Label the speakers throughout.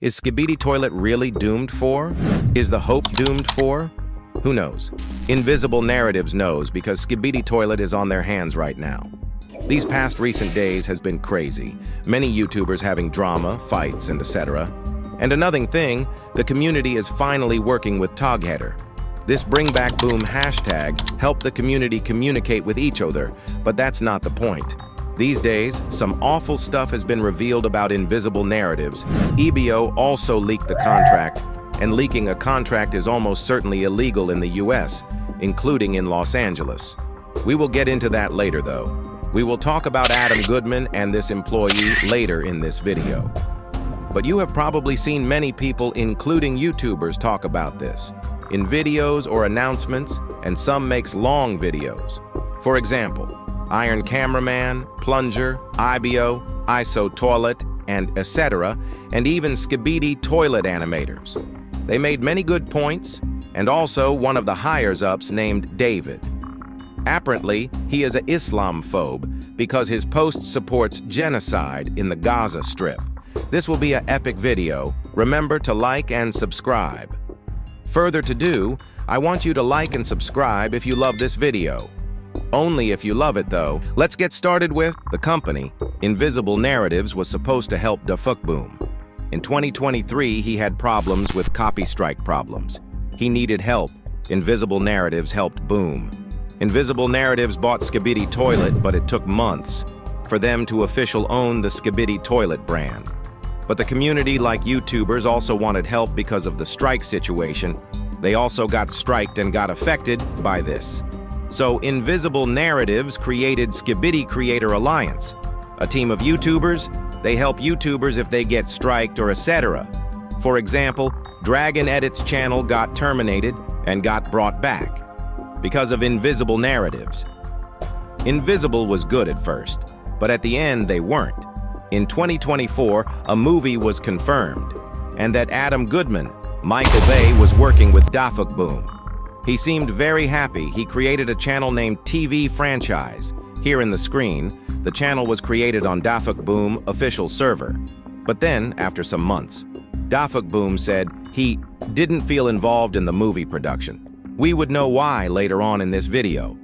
Speaker 1: Is Skibidi Toilet really doomed for? Is the hope doomed for? Who knows? Invisible Narratives knows because Skibidi Toilet is on their hands right now. These past recent days has been crazy. Many YouTubers having drama, fights, and etc. And another thing, the community is finally working with Togheader. This Bring Back Boom hashtag helped the community communicate with each other, but that's not the point. These days, some awful stuff has been revealed about Invisible Narratives. EBO also leaked the contract, and leaking a contract is almost certainly illegal in the US, including in Los Angeles. We will get into that later though. We will talk about Adam Goodman and this employee later in this video. But you have probably seen many people, including YouTubers, talk about this in videos or announcements, and some makes long videos. For example, Iron Cameraman, Plunger, IBO, ISO Toilet, and etc., and even Skibidi Toilet animators. They made many good points, and also one of the higher-ups named David. Apparently, he is an Islamophobe because his post supports genocide in the Gaza Strip. This will be an epic video. Remember to like and subscribe. Further to do, I want you to like and subscribe if you love this video. Only if you love it though. Let's get started with the company. Invisible Narratives was supposed to help Dafuk Boom. In 2023, he had problems with copy strike problems. He needed help. Invisible Narratives helped Boom. Invisible Narratives bought Skibidi Toilet, but it took months for them to officially own the Skibidi Toilet brand. But the community, like YouTubers, also wanted help because of the strike situation. They also got striked and got affected by this. So Invisible Narratives created Skibidi Creator Alliance, a team of YouTubers. They help YouTubers if they get striked or etc. For example, Dragon Edit's channel got terminated and got brought back because of Invisible Narratives. Invisible was good at first, but at the end they weren't. In 2024, a movie was confirmed, and that Adam Goodman, Michael Bay, was working with Dafuk Boom. He seemed very happy. He created a channel named TV Franchise. Here in the screen, the channel was created on Dafuk Boom official server. But then, after some months, Dafuk Boom said he didn't feel involved in the movie production. We would know why later on in this video.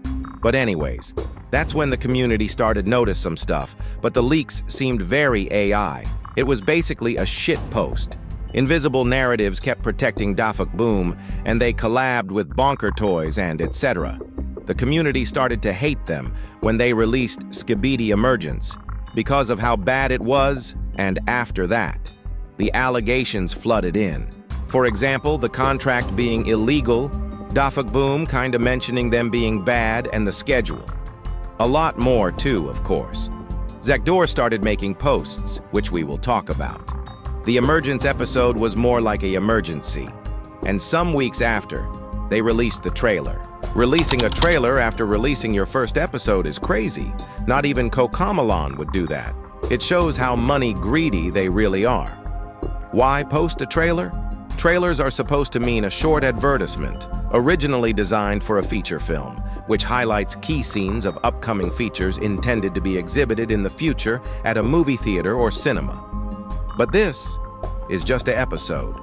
Speaker 1: But anyways, that's when the community started notice some stuff, but the leaks seemed very AI. It was basically a shit post. Invisible Narratives kept protecting Dafuk Boom, and they collabed with Bonker Toys and etc. The community started to hate them when they released Skibidi Emergence because of how bad it was, and after that, the allegations flooded in. For example, the contract being illegal, Dafuk Boom kinda mentioning them being bad, and the schedule. A lot more too, of course. Zekdor started making posts, which we will talk about. The Emergence episode was more like an emergency, and some weeks after, they released the trailer. Releasing a trailer after releasing your first episode is crazy. Not even Cocomelon would do that. It shows how money greedy they really are. Why post a trailer? Trailers are supposed to mean a short advertisement, originally designed for a feature film, which highlights key scenes of upcoming features intended to be exhibited in the future at a movie theater or cinema. But this is just an episode,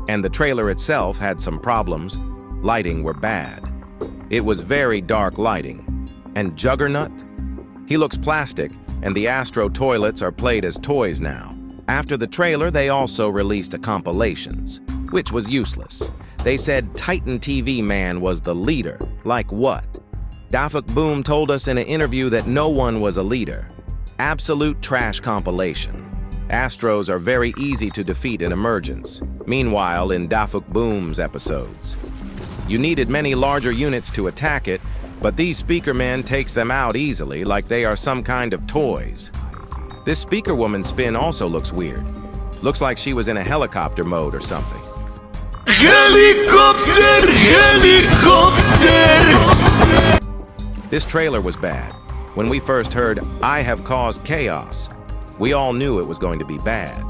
Speaker 1: and the trailer itself had some problems. Lighting were bad. It was very dark lighting. And Juggernaut? He looks plastic, and the Astro toilets are played as toys now. After the trailer, they also released a compilations, which was useless. They said Titan TV Man was the leader. Like what? Dafuk Boom told us in an interview that no one was a leader. Absolute trash compilation. Astros are very easy to defeat in Emergence. Meanwhile, in Dafuk Boom's episodes, you needed many larger units to attack it, but these speaker men takes them out easily like they are some kind of toys. This speaker woman spin also looks weird. Looks like she was in a helicopter mode or something.
Speaker 2: Helicopter! Helicopter!
Speaker 1: This trailer was bad. When we first heard, "I have caused chaos," we all knew it was going to be bad.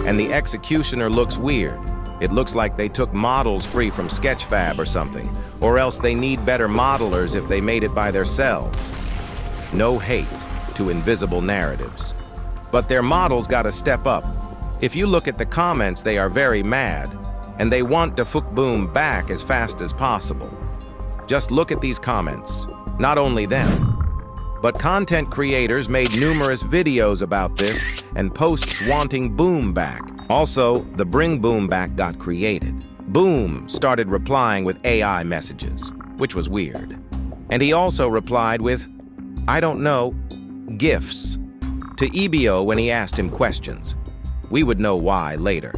Speaker 1: And the executioner looks weird. It looks like they took models free from Sketchfab or something, or else they need better modelers if they made it by themselves. No hate to Invisible Narratives, but their models gotta step up. If you look at the comments, they are very mad, and they want Dafuk Boom back as fast as possible. Just look at these comments. Not only them, but content creators made numerous videos about this and posts wanting Boom back. Also, the Bring Boom Back got created. Boom started replying with AI messages, which was weird. And he also replied with, I don't know, GIFs, to EBO when he asked him questions. We would know why later.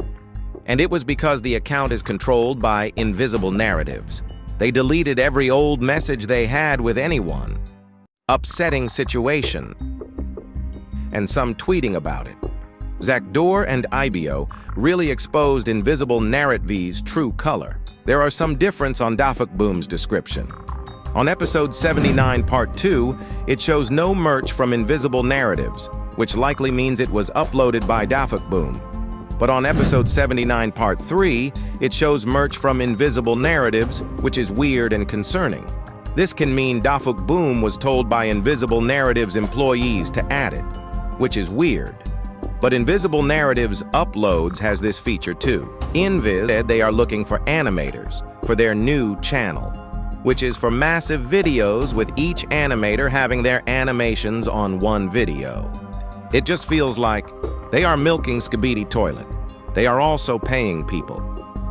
Speaker 1: And it was because the account is controlled by invisible narratives. They deleted every old message they had with anyone. Upsetting situation. And some tweeting about it. Zakdor and IBO really exposed invisible narratives' true color. There are some difference on Dafuk Boom's description. On episode 79 part 2, it shows no merch from invisible narratives, which likely means it was uploaded by Dafuk Boom. But on episode 79 part 3, it shows merch from invisible narratives, which is weird and concerning. This can mean Dafuk Boom was told by invisible narratives employees to add it, which is weird. But Invisible Narratives Uploads has this feature too. Invis said they are looking for animators for their new channel, which is for massive videos with each animator having their animations on one video. It just feels like they are milking Skibidi Toilet. They are also paying people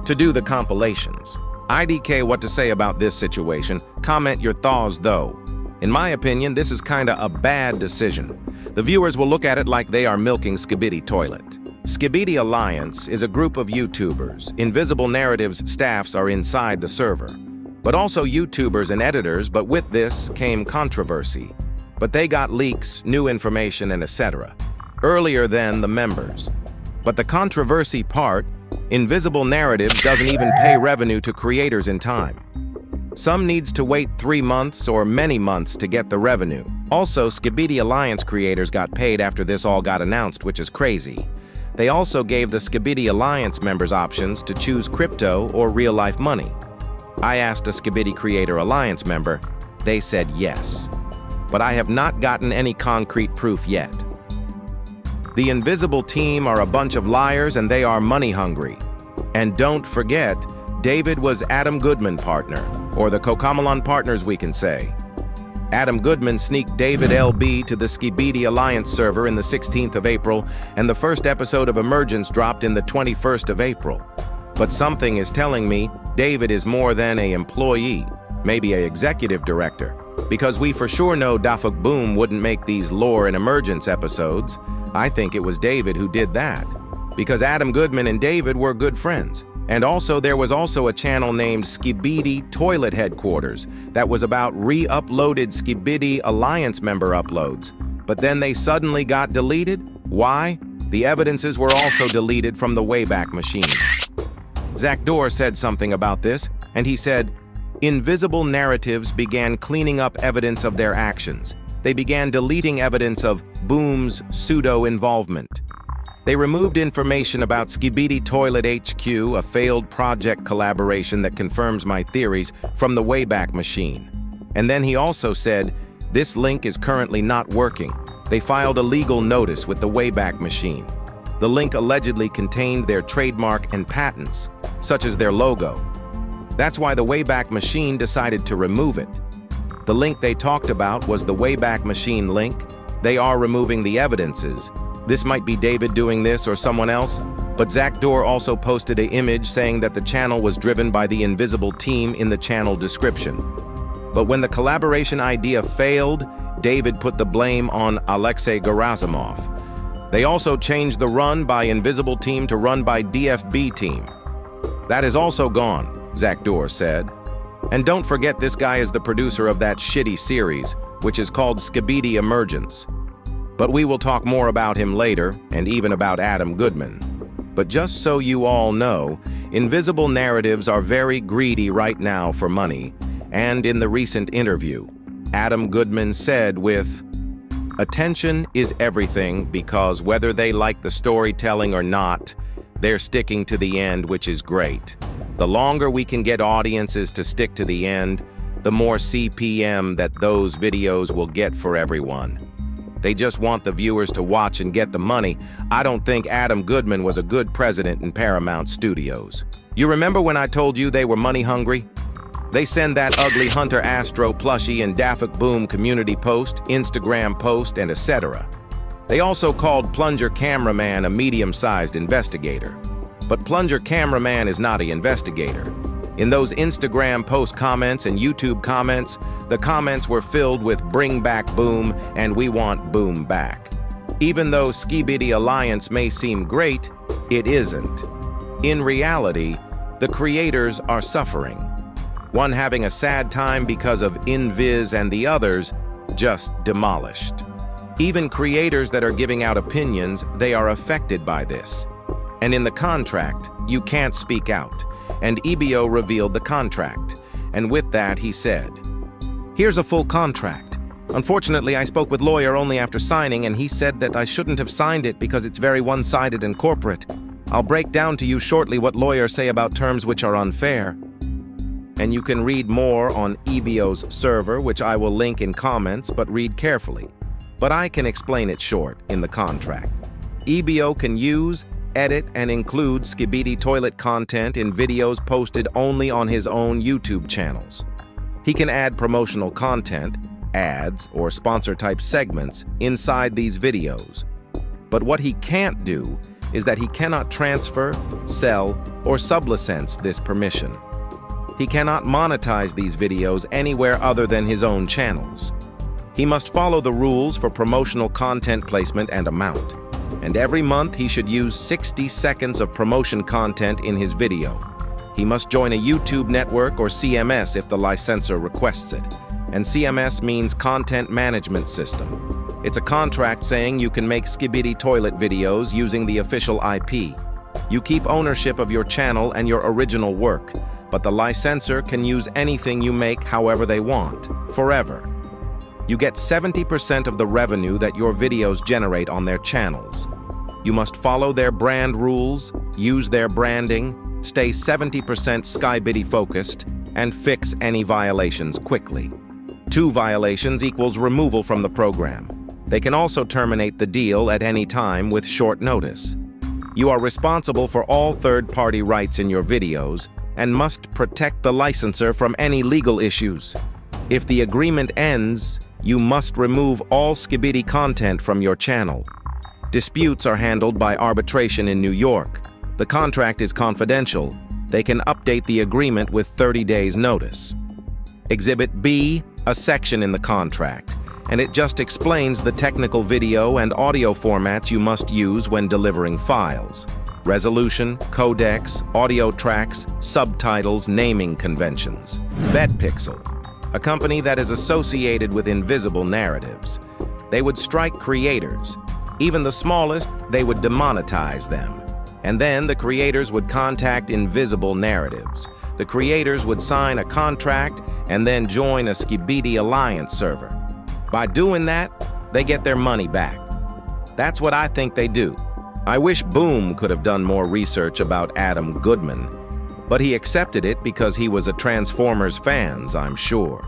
Speaker 1: to do the compilations. IDK what to say about this situation. Comment your thoughts though. In my opinion, this is kinda a bad decision. The viewers will look at it like they are milking Skibidi Toilet. Skibidi Alliance is a group of YouTubers. Invisible Narratives staffs are inside the server, but also YouTubers and editors, but with this came controversy. But they got leaks, new information, and etc. earlier than the members. But the controversy part, Invisible Narratives doesn't even pay revenue to creators in time. Some needs to wait 3 months or many months to get the revenue. Also, Skibidi Alliance creators got paid after this all got announced, which is crazy. They also gave the Skibidi Alliance members options to choose crypto or real-life money. I asked a Skibidi Creator Alliance member. They said yes. But I have not gotten any concrete proof yet. The Invisible team are a bunch of liars and they are money hungry. And don't forget, David was Adam Goodman partner, or the Cocomelon partners we can say. Adam Goodman sneaked David LB to the Skibidi Alliance server in the 16th of April, and the first episode of Emergence dropped in the 21st of April. But something is telling me David is more than an employee, maybe an executive director, because we for sure know Dafuk Boom wouldn't make these lore and Emergence episodes. I think it was David who did that, because Adam Goodman and David were good friends. And also there was also a channel named Skibidi Toilet Headquarters that was about re-uploaded Skibidi Alliance member uploads. But then they suddenly got deleted. Why? The evidences were also deleted from the Wayback Machine. Zakdor said something about this, and he said, Invisible Narratives began cleaning up evidence of their actions. They began deleting evidence of Boom's pseudo-involvement. They removed information about Skibidi Toilet HQ, a failed project collaboration that confirms my theories, from the Wayback Machine. And then he also said, this link is currently not working. They filed a legal notice with the Wayback Machine. The link allegedly contained their trademark and patents, such as their logo. That's why the Wayback Machine decided to remove it. The link they talked about was the Wayback Machine link. They are removing the evidences. This might be David doing this or someone else, but Zakdor also posted an image saying that the channel was driven by the Invisible team in the channel description. But when the collaboration idea failed, David put the blame on Alexey Gerasimov. They also changed the run by Invisible team to run by DFB team. That is also gone, Zakdor said. And don't forget this guy is the producer of that shitty series, which is called Skibidi Emergence. But we will talk more about him later, and even about Adam Goodman. But just so you all know, Invisible Narratives are very greedy right now for money, and in the recent interview, Adam Goodman said with, attention is everything because whether they like the storytelling or not, they're sticking to the end, which is great. The longer we can get audiences to stick to the end, the more CPM that those videos will get for everyone. They just want the viewers to watch and get the money. I don't think Adam Goodman was a good president in Paramount Studios. You remember when I told you they were money hungry? They send that ugly Hunter Astro plushie and Daffy Boom community post, Instagram post, and etc. They also called Plunger Cameraman a medium-sized investigator. But Plunger Cameraman is not an investigator. In those Instagram post comments and YouTube comments, the comments were filled with "Bring back Boom" and "We want Boom back." Even though Skibidi Alliance may seem great, it isn't. In reality, the creators are suffering. One having a sad time because of Invis and the others just demolished. Even creators that are giving out opinions, they are affected by this. And in the contract, you can't speak out. And EBO revealed the contract. And with that, he said, "Here's a full contract. Unfortunately, I spoke with lawyer only after signing, and he said that I shouldn't have signed it because it's very one-sided and corporate. I'll break down to you shortly what lawyers say about terms which are unfair." And you can read more on EBO's server, which I will link in comments, but read carefully. But I can explain it short in the contract. EBO can use, edit, and include Skibidi toilet content in videos posted only on his own YouTube channels. He can add promotional content, ads, or sponsor-type segments inside these videos. But what he can't do is that he cannot transfer, sell, or sublicense this permission. He cannot monetize these videos anywhere other than his own channels. He must follow the rules for promotional content placement and amount. And every month he should use 60 seconds of promotion content in his video. He must join a YouTube network or CMS if the licensor requests it. And CMS means Content Management System. It's a contract saying you can make Skibidi toilet videos using the official IP. You keep ownership of your channel and your original work, but the licensor can use anything you make however they want, forever. You get 70% of the revenue that your videos generate on their channels. You must follow their brand rules, use their branding, stay 70% Skibidi focused, and fix any violations quickly. 2 violations equals removal from the program. They can also terminate the deal at any time with short notice. You are responsible for all third-party rights in your videos and must protect the licensor from any legal issues. If the agreement ends, you must remove all Skibidi content from your channel. Disputes are handled by arbitration in New York. The contract is confidential. They can update the agreement with 30 days' notice. Exhibit B, a section in the contract, and it just explains the technical video and audio formats you must use when delivering files. Resolution, codecs, audio tracks, subtitles, naming conventions. BetPixel, a company that is associated with Invisible Narratives. They would strike creators. Even the smallest, they would demonetize them. And then the creators would contact Invisible Narratives. The creators would sign a contract and then join a Skibidi Alliance server. By doing that, they get their money back. That's what I think they do. I wish Boom could have done more research about Adam Goodman, but he accepted it because he was a Transformers fan, I'm sure.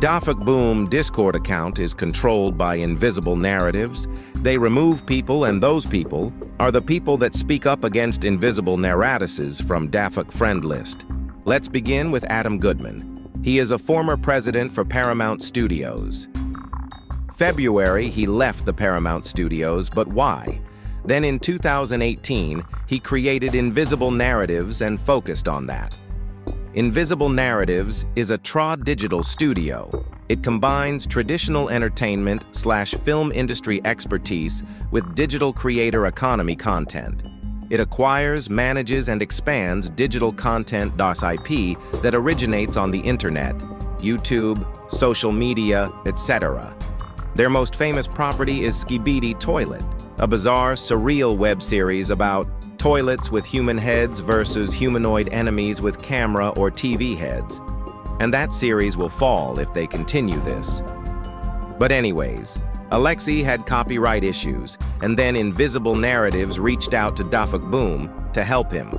Speaker 1: Daffy Boom Discord account is controlled by Invisible Narratives. They remove people, and those people are the people that speak up against Invisible Narratives from Daffy friend list. Let's begin with Adam Goodman. He is a former president for Paramount Studios. February, he left the Paramount Studios, but why? Then in 2018, he created Invisible Narratives and focused on that. Invisible Narratives is a digital studio. It combines traditional entertainment/film industry expertise with digital creator economy content. It acquires, manages, and expands digital content IP that originates on the internet, YouTube, social media, etc. Their most famous property is Skibidi Toilet, a bizarre, surreal web series about toilets with human heads versus humanoid enemies with camera or TV heads. And that series will fall if they continue this. But anyways, Alexey had copyright issues, and then Invisible Narratives reached out to Daffy Boom to help him.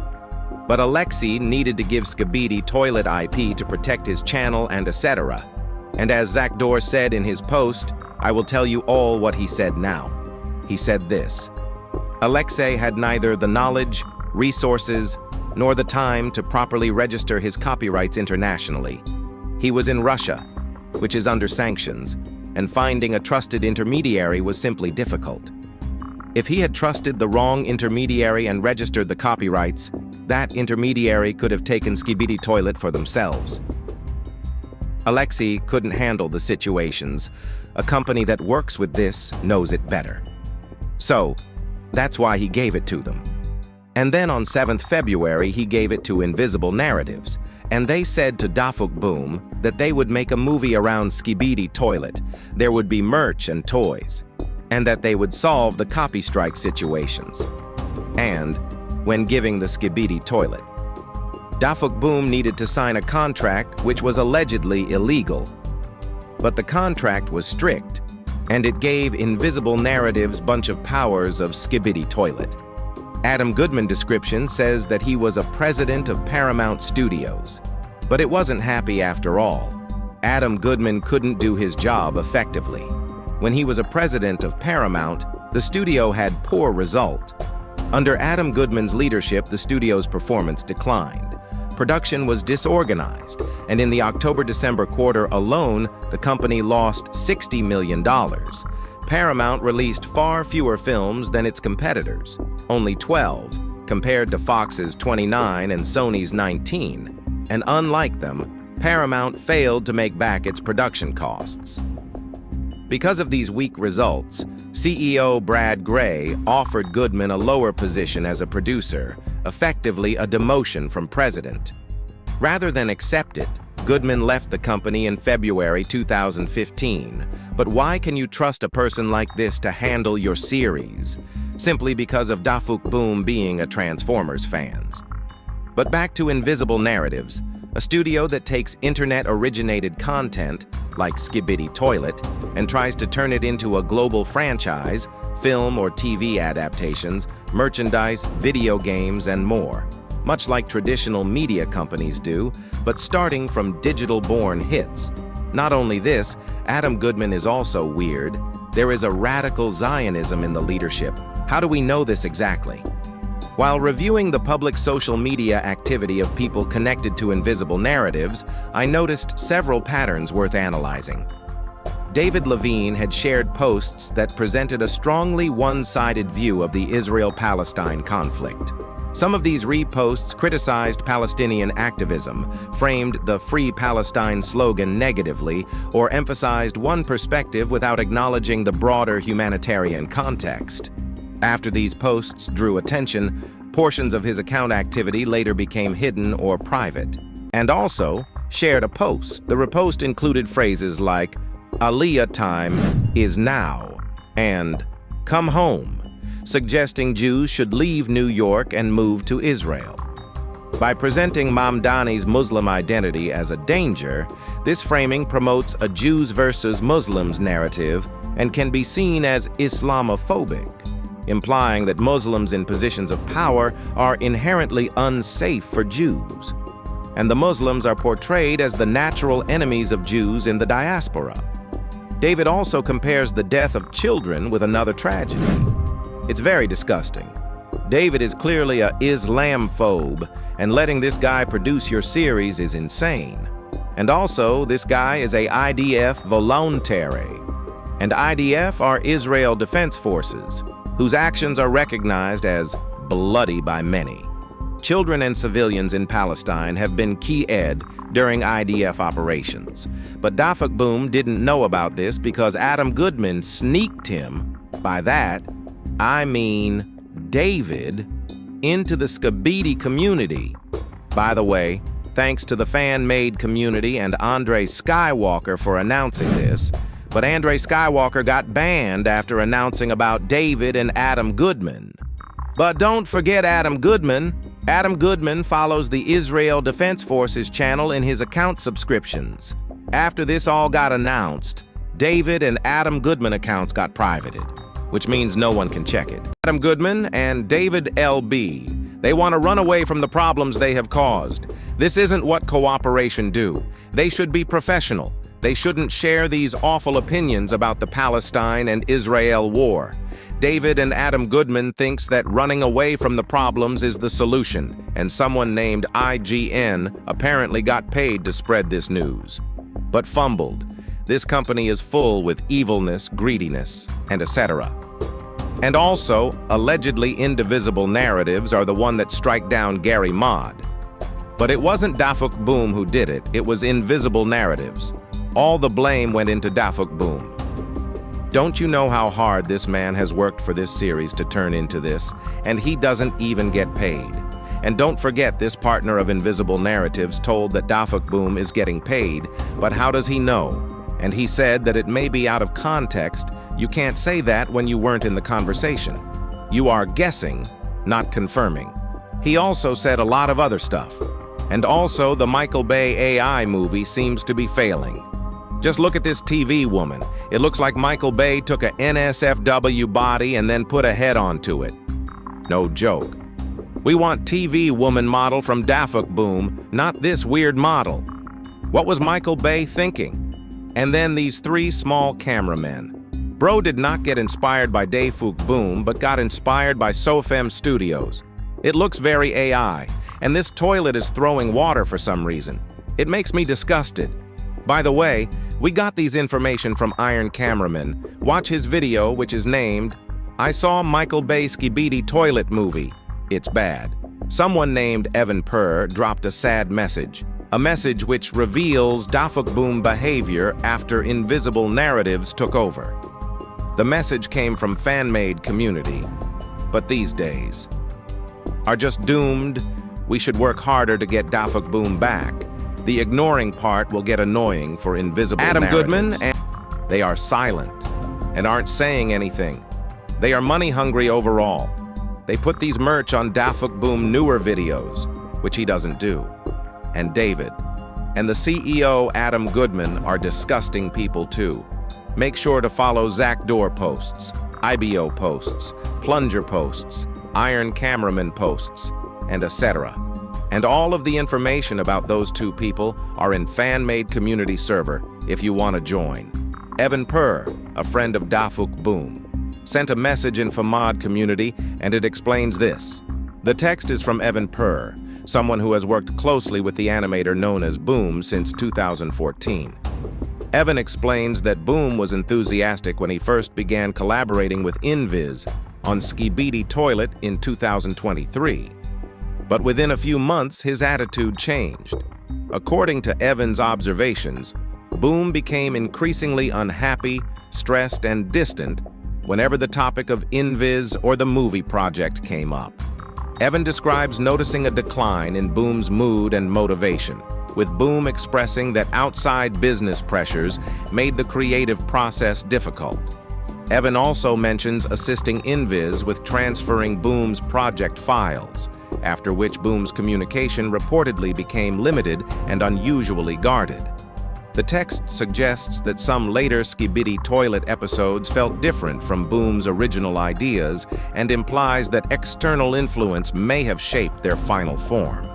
Speaker 1: But Alexey needed to give Skibidi Toilet IP to protect his channel and etc. And as Zach Dorr said in his post, I will tell you all what he said now. He said this: Alexey had neither the knowledge, resources, nor the time to properly register his copyrights internationally. He was in Russia, which is under sanctions, and finding a trusted intermediary was simply difficult. If he had trusted the wrong intermediary and registered the copyrights, that intermediary could have taken Skibidi Toilet for themselves. Alexey couldn't handle the situations. A company that works with this knows it better. So, that's why he gave it to them. And then on 7th February, he gave it to Invisible Narratives, and they said to Dafuk Boom that they would make a movie around Skibidi Toilet. There would be merch and toys, and that they would solve the copy strike situations. And when giving the Skibidi Toilet, Dafuk Boom needed to sign a contract which was allegedly illegal. But the contract was strict, and it gave Invisible Narratives bunch of powers of Skibidi Toilet. Adam Goodman description says that he was a president of Paramount Studios, but it wasn't happy after all. Adam Goodman couldn't do his job effectively. When he was a president of Paramount, the studio had poor result. Under Adam Goodman's leadership, the studio's performance declined. Production was disorganized, and in the October-December quarter alone, the company lost $60 million. Paramount released far fewer films than its competitors, only 12, compared to Fox's 29 and Sony's 19. And unlike them, Paramount failed to make back its production costs. Because of these weak results, CEO Brad Gray offered Goodman a lower position as a producer, effectively a demotion from president. Rather than accept it, Goodman left the company in February 2015. But why can you trust a person like this to handle your series? Simply because of Dafuk Boom being a Transformers fans. But back to Invisible Narratives, a studio that takes internet-originated content, like Skibidi Toilet, and tries to turn it into a global franchise, film or TV adaptations, merchandise, video games, and more. Much like traditional media companies do, but starting from digital-born hits. Not only this, Adam Goodman is also weird. There is a radical Zionism in the leadership. How do we know this exactly? While reviewing the public social media activity of people connected to Invisible Narratives, I noticed several patterns worth analyzing. David Levine had shared posts that presented a strongly one-sided view of the Israel-Palestine conflict. Some of these reposts criticized Palestinian activism, framed the Free Palestine slogan negatively, or emphasized one perspective without acknowledging the broader humanitarian context. After these posts drew attention, portions of his account activity later became hidden or private. And also shared a post. The repost included phrases like, "Aliyah time is now," and "Come home," suggesting Jews should leave New York and move to Israel. By presenting Mamdani's Muslim identity as a danger, this framing promotes a Jews versus Muslims narrative and can be seen as Islamophobic, implying that Muslims in positions of power are inherently unsafe for Jews, and the Muslims are portrayed as the natural enemies of Jews in the diaspora. David also compares the death of children with another tragedy. It's very disgusting. David is clearly a Islamphobe, and letting this guy produce your series is insane. And also, this guy is a IDF voluntary. And IDF are Israel Defense Forces, whose actions are recognized as bloody by many. Children and civilians in Palestine have been key-ed during IDF operations. But Dafuk Boom didn't know about this because Adam Goodman sneaked him. By that, I mean David into the Skibidi community. By the way, thanks to the fan-made community and Andre Skywalker for announcing this, but Andre Skywalker got banned after announcing about David and Adam Goodman. But don't forget Adam Goodman. Adam Goodman follows the Israel Defense Forces channel in his account subscriptions. After this all got announced, David and Adam Goodman accounts got privated, which means no one can check it. Adam Goodman and David L.B. They want to run away from the problems they have caused. This isn't what cooperation do. They should be professional. They shouldn't share these awful opinions about the Palestine and Israel war. David and Adam Goodman thinks that running away from the problems is the solution, and someone named IGN apparently got paid to spread this news. But fumbled. This company is full with evilness, greediness, and etc. And also, allegedly indivisible narratives are the one that strike down Gerasimov. But it wasn't Dafuk Boom who did it, it was invisible narratives. All the blame went into Dafuk Boom. Don't you know how hard this man has worked for this series to turn into this, and he doesn't even get paid? And don't forget, this partner of Invisible Narratives told that Dafuk Boom is getting paid, but how does he know? And he said that it may be out of context. You can't say that when you weren't in the conversation. You are guessing, not confirming. He also said a lot of other stuff. And also, the Michael Bay AI movie seems to be failing. Just look at this TV woman. It looks like Michael Bay took a NSFW body and then put a head onto it. No joke. We want TV woman model from Dafuk Boom, not this weird model. What was Michael Bay thinking? And then these three small cameramen. Bro did not get inspired by Dafuk Boom, but got inspired by SoFem Studios. It looks very AI, and this toilet is throwing water for some reason. It makes me disgusted. By the way, we got these information from Iron Cameraman. Watch his video, which is named, I Saw Michael Bay Skibidi Toilet Movie. It's bad. Someone named Evan Purr dropped a sad message. A message which reveals Dafuk Boom behavior after invisible narratives took over. The message came from fan-made community. But these days are just doomed. We should work harder to get Dafuk Boom back. The ignoring part will get annoying for invisible
Speaker 2: Adam
Speaker 1: narratives.
Speaker 2: Goodman,
Speaker 1: And they are silent and aren't saying anything. They are money hungry overall. They put these merch on Dafuk Boom newer videos, which he doesn't do. And David and the CEO Adam Goodman are disgusting people too. Make sure to follow Zach Door posts, IBO posts, Plunger posts, Iron Cameraman posts, and etc. And all of the information about those two people are in fan-made community server if you want to join. Evan Purr, a friend of Dafuk Boom, sent a message in Famad community, and it explains this. The text is from Evan Purr, someone who has worked closely with the animator known as Boom since 2014. Evan explains that Boom was enthusiastic when he first began collaborating with Invis on Skibidi Toilet in 2023. But within a few months, his attitude changed. According to Evan's observations, Boom became increasingly unhappy, stressed, and distant whenever the topic of Invis or the movie project came up. Evan describes noticing a decline in Boom's mood and motivation, with Boom expressing that outside business pressures made the creative process difficult. Evan also mentions assisting Invis with transferring Boom's project files, after which Boom's communication reportedly became limited and unusually guarded. The text suggests that some later Skibidi Toilet episodes felt different from Boom's original ideas and implies that external influence may have shaped their final form.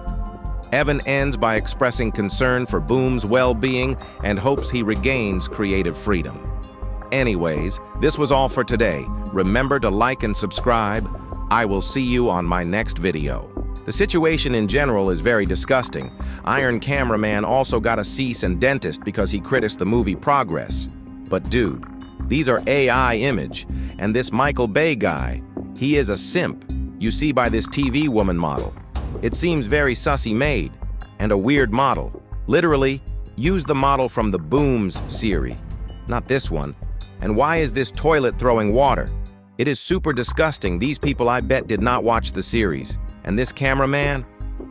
Speaker 1: Evan ends by expressing concern for Boom's well-being and hopes he regains creative freedom. Anyways, this was all for today. Remember to like and subscribe. I will see you on my next video. The situation in general is very disgusting. Iron Cameraman also got a cease and desist because he criticized the movie Progress. But dude, these are AI image, and this Michael Bay guy, he is a simp, you see by this TV woman model. It seems very sussy made, and a weird model. Literally, use the model from the Booms series, not this one. And why is this toilet throwing water? It is super disgusting. These people I bet did not watch the series. And this cameraman?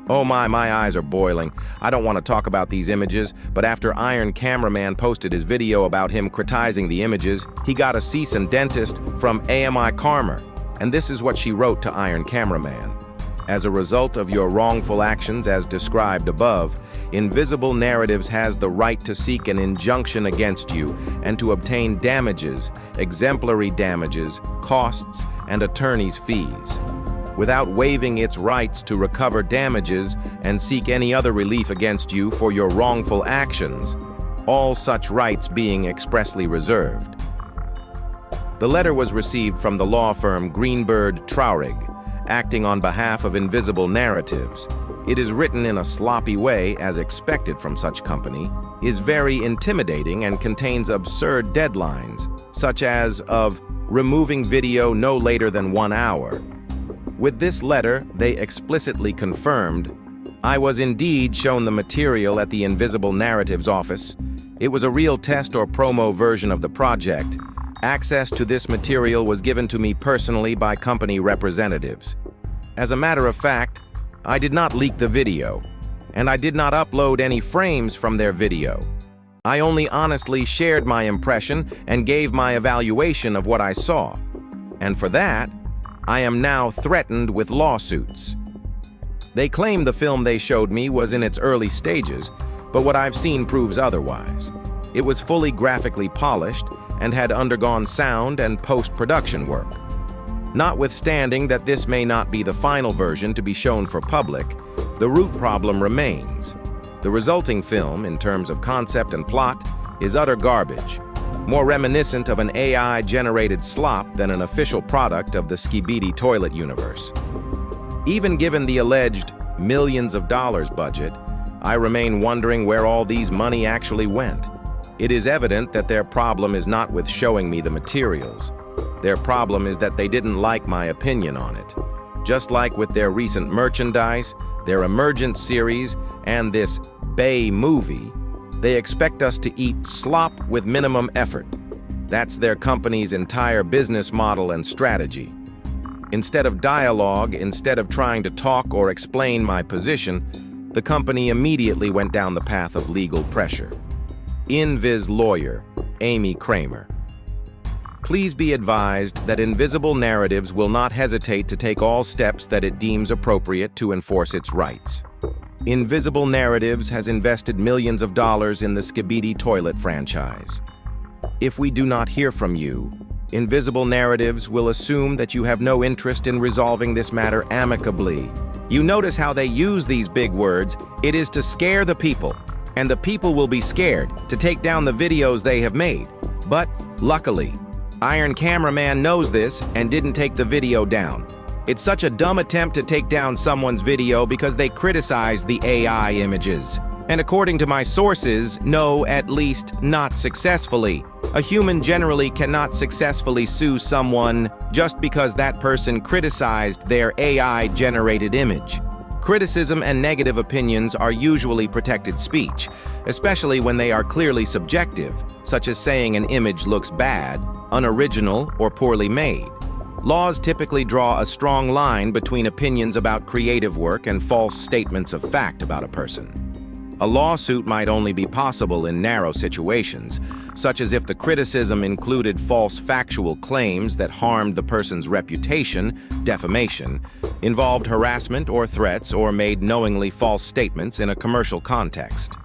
Speaker 1: Oh my eyes are boiling. I don't want to talk about these images, but after Iron Cameraman posted his video about him criticizing the images, he got a cease and desist from AMI Karmer. And this is what she wrote to Iron Cameraman. As a result of your wrongful actions as described above, Invisible Narratives has the right to seek an injunction against you and to obtain damages, exemplary damages, costs, and attorney's fees, without waiving its rights to recover damages and seek any other relief against you for your wrongful actions. all such rights being expressly reserved. The letter was received from the law firm Greenberg Traurig, acting on behalf of Invisible Narratives. It is written in a sloppy way, as expected from such company, is very intimidating and contains absurd deadlines, such as of removing video no later than 1 hour. With this letter, they explicitly confirmed, I was indeed shown the material at the Invisible Narratives office. It was a real test or promo version of the project. Access to this material was given to me personally by company representatives. As a matter of fact, I did not leak the video, and I did not upload any frames from their video. I only honestly shared my impression and gave my evaluation of what I saw. And for that, I am now threatened with lawsuits. They claim the film they showed me was in its early stages, but what I've seen proves otherwise. It was fully graphically polished and had undergone sound and post-production work. Notwithstanding that this may not be the final version to be shown for public, the root problem remains. The resulting film, in terms of concept and plot, is utter garbage, more reminiscent of an AI-generated slop than an official product of the Skibidi toilet universe. Even given the alleged millions of dollars budget, I remain wondering where all these money actually went. It is evident that their problem is not with showing me the materials. Their problem is that they didn't like my opinion on it. Just like with their recent merchandise, their Emergent series, and this Bay movie, they expect us to eat slop with minimum effort. That's their company's entire business model and strategy. Instead of dialogue, instead of trying to talk or explain my position, the company immediately went down the path of legal pressure. Invis lawyer, Amy Kramer. Please be advised that Invisible Narratives will not hesitate to take all steps that it deems appropriate to enforce its rights. Invisible Narratives has invested millions of dollars in the Skibidi toilet franchise. If we do not hear from you, Invisible Narratives will assume that you have no interest in resolving this matter amicably. You notice how they use these big words. It is to scare the people, and the people will be scared to take down the videos they have made. But, luckily, Iron Cameraman knows this and didn't take the video down. It's such a dumb attempt to take down someone's video because they criticized the AI images. And according to my sources, no, at least not successfully. A human generally cannot successfully sue someone just because that person criticized their AI-generated image. Criticism and negative opinions are usually protected speech, especially when they are clearly subjective, such as saying an image looks bad, unoriginal, or poorly made. Laws typically draw a strong line between opinions about creative work and false statements of fact about a person. A lawsuit might only be possible in narrow situations, such as if the criticism included false factual claims that harmed the person's reputation, defamation, involved harassment or threats, or made knowingly false statements in a commercial context.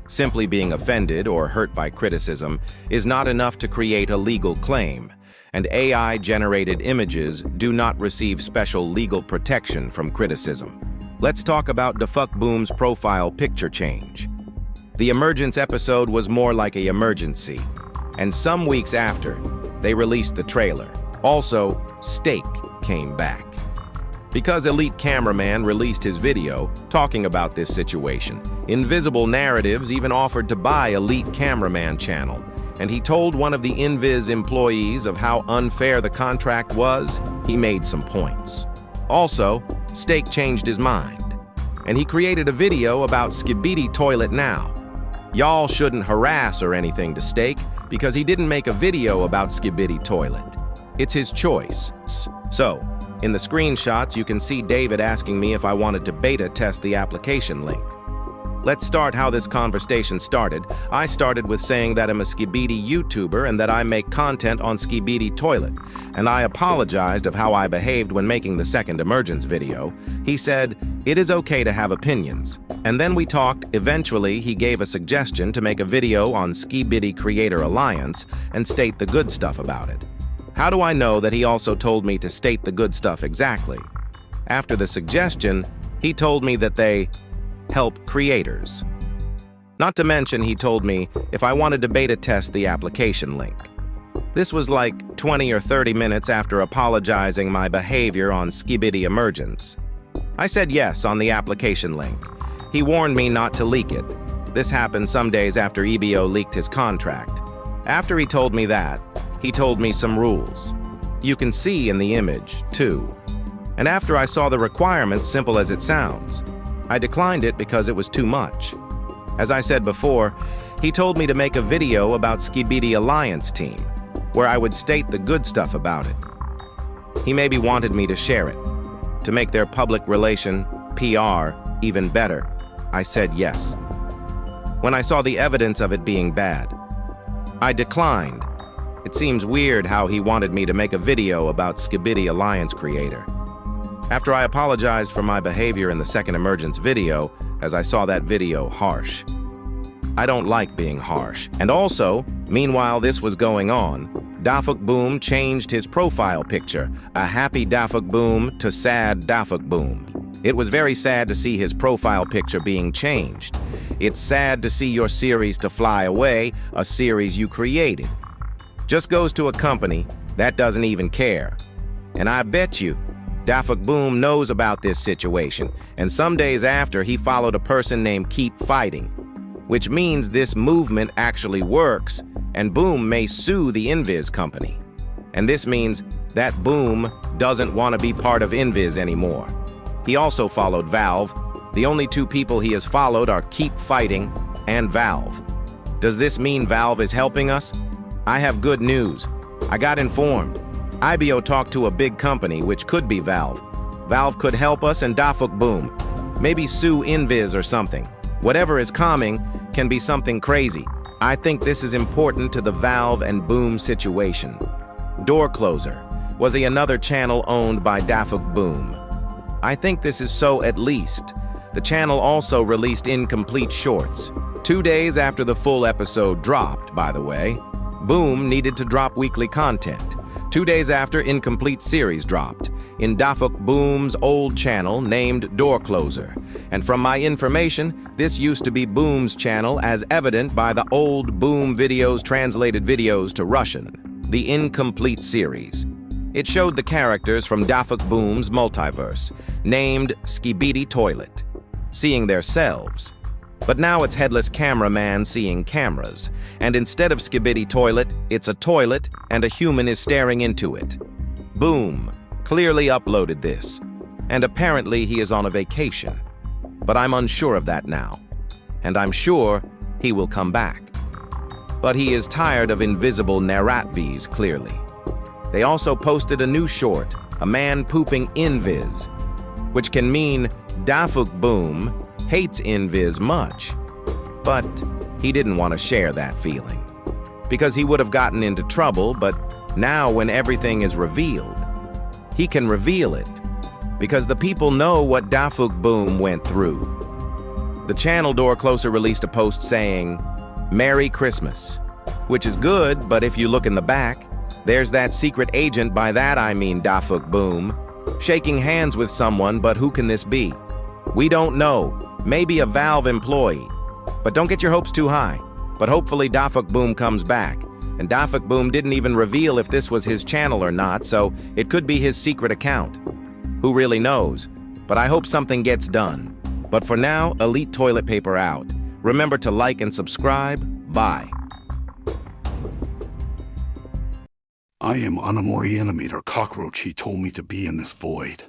Speaker 1: Simply being offended or hurt by criticism is not enough to create a legal claim, and AI-generated images do not receive special legal protection from criticism. Let's talk about Da Fuck Boom's profile picture change. The Emergence episode was more like an emergency, and some weeks after, they released the trailer. Also, Steak came back. Because Elite Cameraman released his video talking about this situation, Invisible Narratives even offered to buy Elite Cameraman channel, and he told one of the Invis employees of how unfair the contract was. He made some points. Also, Steak changed his mind, and he created a video about Skibidi Toilet Now. Y'all shouldn't harass or anything to Steak because he didn't make a video about Skibidi Toilet. It's his choice. So, in the screenshots, you can see David asking me if I wanted to beta test the application link. Let's start how this conversation started. I started with saying that I'm a Skibidi YouTuber and that I make content on Skibidi Toilet, and I apologized of how I behaved when making the second Emergence video. He said, it is okay to have opinions. And then we talked. Eventually, he gave a suggestion to make a video on Skibidi Creator Alliance and state the good stuff about it. How do I know that he also told me to state the good stuff exactly? After the suggestion, he told me that they help creators. Not to mention, he told me if I wanted to beta test the application link. This was like 20 or 30 minutes after apologizing my behavior on Skibidi Emergence. I said yes on the application link. He warned me not to leak it. This happened some days after EBO leaked his contract. After he told me that, he told me some rules. You can see in the image, too. And after I saw the requirements, simple as it sounds, I declined it because it was too much. As I said before, he told me to make a video about Skibidi Alliance team, where I would state the good stuff about it. He maybe wanted me to share it, to make their public relation, PR, even better. I said yes. When I saw the evidence of it being bad, I declined. It seems weird how he wanted me to make a video about Skibidi Alliance creator. After I apologized for my behavior in the second Emergence video, as I saw that video harsh. I don't like being harsh. And also, meanwhile this was going on, Dafuk Boom changed his profile picture, a happy Dafuk Boom to sad Dafuk Boom. It was very sad to see his profile picture being changed. It's sad to see your series to fly away, a series you created. Just goes to a company that doesn't even care. And I bet you, Dafuk Boom knows about this situation, and some days after he followed a person named Keep Fighting, which means this movement actually works, and Boom may sue the Invis company. And this means that Boom doesn't want to be part of Invis anymore. He also followed Valve. The only two people he has followed are Keep Fighting and Valve. Does this mean Valve is helping us? I have good news. I got informed. IBO talked to a big company, which could be Valve. Valve could help us and Dafuk Boom. Maybe sue Invis or something. Whatever is coming can be something crazy. I think this is important to the Valve and Boom situation. Door Closer. Was he another channel owned by Dafuk Boom? I think this is so at least. The channel also released incomplete shorts. 2 days after the full episode dropped, by the way. Boom needed to drop weekly content. 2 days after incomplete series dropped, in Dafuk Boom's old channel named Door Closer. And from my information, this used to be Boom's channel as evident by the old Boom videos translated videos to Russian, the incomplete series. It showed the characters from Dafuk Boom's multiverse, named Skibidi Toilet, seeing their selves. But now it's headless cameraman seeing cameras, and instead of Skibidi Toilet, it's a toilet and a human is staring into it. Boom clearly uploaded this, and apparently he is on a vacation. But I'm unsure of that now, and I'm sure he will come back. But he is tired of invisible narratvies, clearly. They also posted a new short, a man pooping Invis, which can mean Dafuk Boom hates Invis much, but he didn't want to share that feeling because he would have gotten into trouble. But now when everything is revealed, he can reveal it because the people know what Dafuk Boom went through. The channel Door Closer released a post saying, "Merry Christmas," which is good, but if you look in the back, there's that secret agent, by that I mean Dafuk Boom, shaking hands with someone, but who can this be? We don't know. Maybe a Valve employee. But don't get your hopes too high. But hopefully Dafuk Boom comes back. And Dafuk Boom didn't even reveal if this was his channel or not, so it could be his secret account. Who really knows? But I hope something gets done. But for now, Elite Toilet Paper out. Remember to like and subscribe. Bye.
Speaker 2: I am Anamori Animator Cockroach. He told me to be in this void.